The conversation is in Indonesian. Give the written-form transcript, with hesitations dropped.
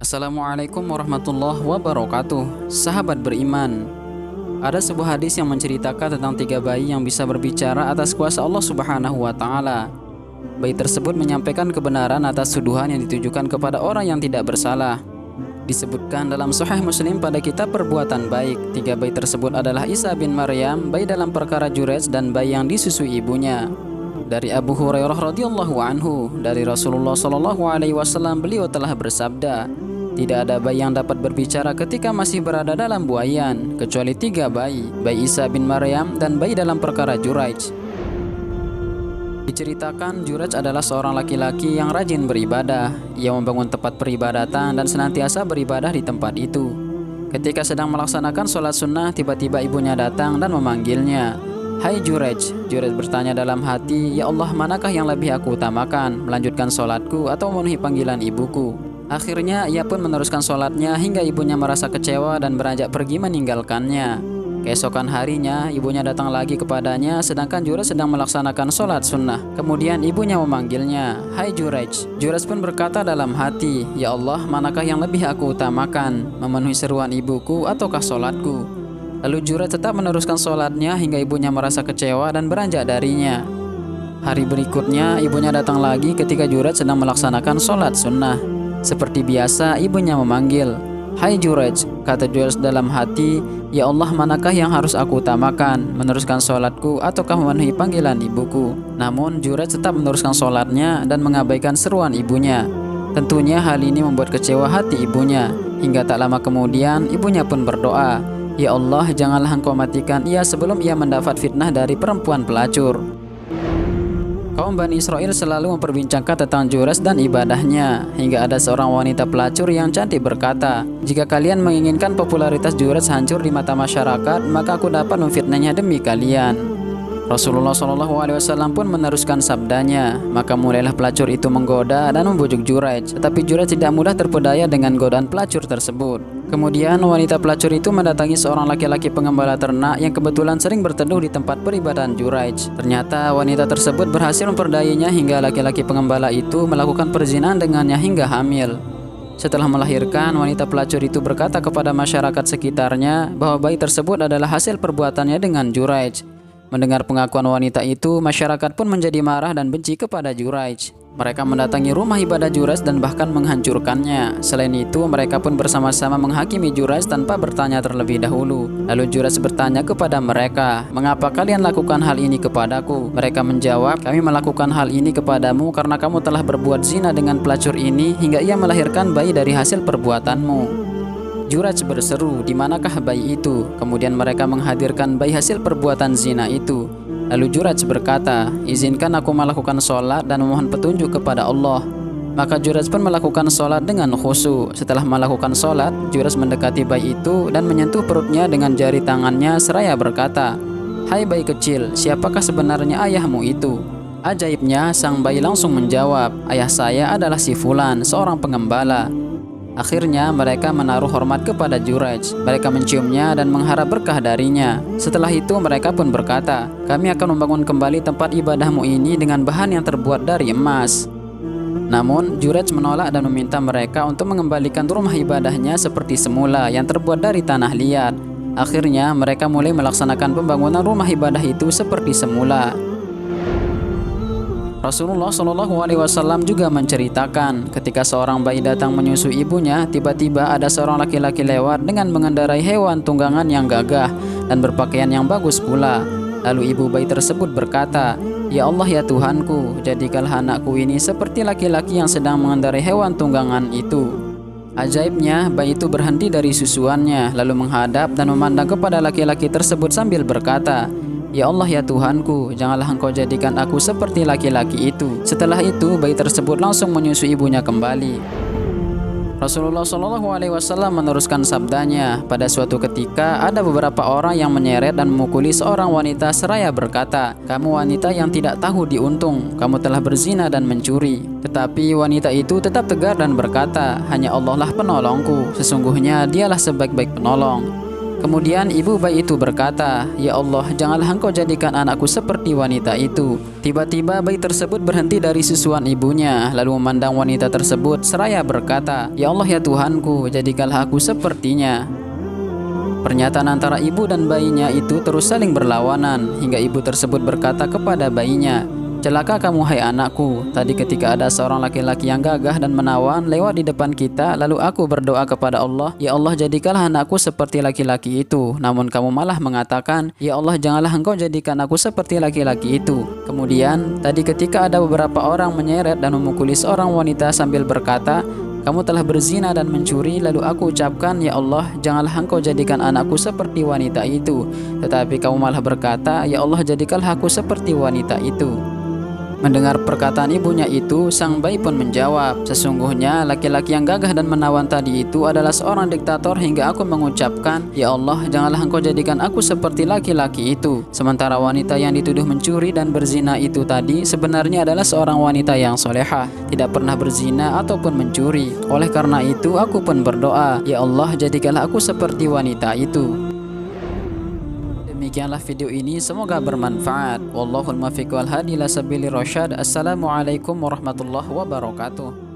Assalamualaikum warahmatullahi wabarakatuh. Sahabat beriman, ada sebuah hadis yang menceritakan tentang 3 bayi yang bisa berbicara atas kuasa Allah Subhanahu wa Ta'ala. Bayi tersebut menyampaikan kebenaran atas tuduhan yang ditujukan kepada orang yang tidak bersalah. Disebutkan dalam Sahih Muslim pada kitab Perbuatan Baik, 3 bayi tersebut adalah Isa bin Maryam, bayi dalam perkara Jurej, dan bayi yang disusui ibunya. Dari Abu Hurairah radhiyallahu anhu, dari Rasulullah sallallahu alaihi wasallam, beliau telah bersabda, tidak ada bayi yang dapat berbicara ketika masih berada dalam buayan, kecuali 3 bayi, bayi Isa bin Maryam dan bayi dalam perkara Jurej. Diceritakan Jurej adalah seorang laki-laki yang rajin beribadah. Ia membangun tempat peribadatan dan senantiasa beribadah di tempat itu. Ketika sedang melaksanakan sholat sunnah, tiba-tiba ibunya datang dan memanggilnya. Hai Jurej. Jurej bertanya dalam hati, ya Allah, manakah yang lebih aku utamakan, melanjutkan sholatku atau memenuhi panggilan ibuku? Akhirnya ia pun meneruskan sholatnya hingga ibunya merasa kecewa dan beranjak pergi meninggalkannya. Keesokan harinya ibunya datang lagi kepadanya sedangkan Jurej sedang melaksanakan sholat sunnah. Kemudian ibunya memanggilnya, hai Jurej. Jurej pun berkata dalam hati, ya Allah, manakah yang lebih aku utamakan, memenuhi seruan ibuku ataukah sholatku? Lalu Jurej tetap meneruskan sholatnya hingga ibunya merasa kecewa dan beranjak darinya. Hari berikutnya ibunya datang lagi ketika Jurej sedang melaksanakan sholat sunnah. Seperti biasa ibunya memanggil, hai Jurej. Kata Jurej dalam hati, ya Allah, manakah yang harus aku utamakan, meneruskan sholatku ataukah memenuhi panggilan ibuku? Namun Jurej tetap meneruskan sholatnya dan mengabaikan seruan ibunya. Tentunya hal ini membuat kecewa hati ibunya. Hingga tak lama kemudian ibunya pun berdoa, ya Allah, janganlah engkau matikan ia sebelum ia mendapat fitnah dari perempuan pelacur. Kaum Bani Israel selalu memperbincangkan tentang Jurej dan ibadahnya, hingga ada seorang wanita pelacur yang cantik berkata, jika kalian menginginkan popularitas Jurej hancur di mata masyarakat, maka aku dapat memfitnahnya demi kalian. Rasulullah SAW pun meneruskan sabdanya, maka mulailah pelacur itu menggoda dan membujuk Jurej, tetapi Jurej tidak mudah terpedaya dengan godaan pelacur tersebut. Kemudian wanita pelacur itu mendatangi seorang laki-laki pengembala ternak yang kebetulan sering berteduh di tempat peribadahan Jurej. Ternyata wanita tersebut berhasil memperdayainya hingga laki-laki pengembala itu melakukan perzinahan dengannya hingga hamil. Setelah melahirkan, wanita pelacur itu berkata kepada masyarakat sekitarnya bahwa bayi tersebut adalah hasil perbuatannya dengan Jurej. Mendengar pengakuan wanita itu, masyarakat pun menjadi marah dan benci kepada Jurej. Mereka mendatangi rumah ibadah Jurej dan bahkan menghancurkannya. Selain itu, mereka pun bersama-sama menghakimi Jurej tanpa bertanya terlebih dahulu. Lalu Jurej bertanya kepada mereka, mengapa kalian lakukan hal ini kepadaku? Mereka menjawab, kami melakukan hal ini kepadamu karena kamu telah berbuat zina dengan pelacur ini hingga ia melahirkan bayi dari hasil perbuatanmu. Jurej berseru, di manakah bayi itu? Kemudian mereka menghadirkan bayi hasil perbuatan zina itu. Lalu Jurej berkata, izinkan aku melakukan sholat dan memohon petunjuk kepada Allah. Maka Jurej pun melakukan sholat dengan khusyuk. Setelah melakukan sholat, Jurej mendekati bayi itu dan menyentuh perutnya dengan jari tangannya seraya berkata, hai bayi kecil, siapakah sebenarnya ayahmu itu? Ajaibnya, sang bayi langsung menjawab, ayah saya adalah si Fulan, seorang pengembala. Akhirnya mereka menaruh hormat kepada Jurej. Mereka menciumnya dan mengharap berkah darinya. Setelah itu mereka pun berkata, kami akan membangun kembali tempat ibadahmu ini dengan bahan yang terbuat dari emas. Namun Jurej menolak dan meminta mereka untuk mengembalikan rumah ibadahnya seperti semula yang terbuat dari tanah liat. Akhirnya mereka mulai melaksanakan pembangunan rumah ibadah itu seperti semula. Rasulullah SAW juga menceritakan ketika seorang bayi datang menyusui ibunya, tiba-tiba ada seorang laki-laki lewat dengan mengendarai hewan tunggangan yang gagah dan berpakaian yang bagus pula. Lalu ibu bayi tersebut berkata, ya Allah, ya Tuhanku, jadikanlah anakku ini seperti laki-laki yang sedang mengendarai hewan tunggangan itu. Ajaibnya, bayi itu berhenti dari susuannya lalu menghadap dan memandang kepada laki-laki tersebut sambil berkata, ya Allah, ya Tuhanku, janganlah engkau jadikan aku seperti laki-laki itu. Setelah itu bayi tersebut langsung menyusui ibunya kembali. Rasulullah SAW meneruskan sabdanya, pada suatu ketika ada beberapa orang yang menyeret dan memukuli seorang wanita seraya berkata, kamu wanita yang tidak tahu diuntung, kamu telah berzina dan mencuri. Tetapi wanita itu tetap tegar dan berkata, hanya Allah lah penolongku, sesungguhnya dialah sebaik-baik penolong. Kemudian ibu bayi itu berkata, "Ya Allah, janganlah Engkau jadikan anakku seperti wanita itu." Tiba-tiba bayi tersebut berhenti dari susuan ibunya, lalu memandang wanita tersebut seraya berkata, "Ya Allah ya Tuhanku, jadikanlah aku sepertinya." Pernyataan antara ibu dan bayinya itu terus saling berlawanan, hingga ibu tersebut berkata kepada bayinya, "Celaka kamu hai anakku, tadi ketika ada seorang laki-laki yang gagah dan menawan lewat di depan kita, lalu aku berdoa kepada Allah, ya Allah jadikanlah anakku seperti laki-laki itu. Namun kamu malah mengatakan, ya Allah janganlah Engkau jadikan aku seperti laki-laki itu." Kemudian tadi ketika ada beberapa orang menyeret dan memukuli seorang wanita sambil berkata, "Kamu telah berzina dan mencuri," lalu aku ucapkan, "Ya Allah, janganlah Engkau jadikan anakku seperti wanita itu." Tetapi kamu malah berkata, "Ya Allah, jadikanlah aku seperti wanita itu." Mendengar perkataan ibunya itu, sang bayi pun menjawab, "Sesungguhnya laki-laki yang gagah dan menawan tadi itu adalah seorang diktator hingga aku mengucapkan, ya Allah, janganlah Engkau jadikan aku seperti laki-laki itu." Sementara wanita yang dituduh mencuri dan berzina itu tadi sebenarnya adalah seorang wanita yang solehah, tidak pernah berzina ataupun mencuri. Oleh karena itu aku pun berdoa, ya Allah jadikanlah aku seperti wanita itu. Demikianlah video ini, semoga bermanfaat. Wallahul muwaffiq wal hadi ila sabilir rasyad. Assalamualaikum warahmatullahi wabarakatuh.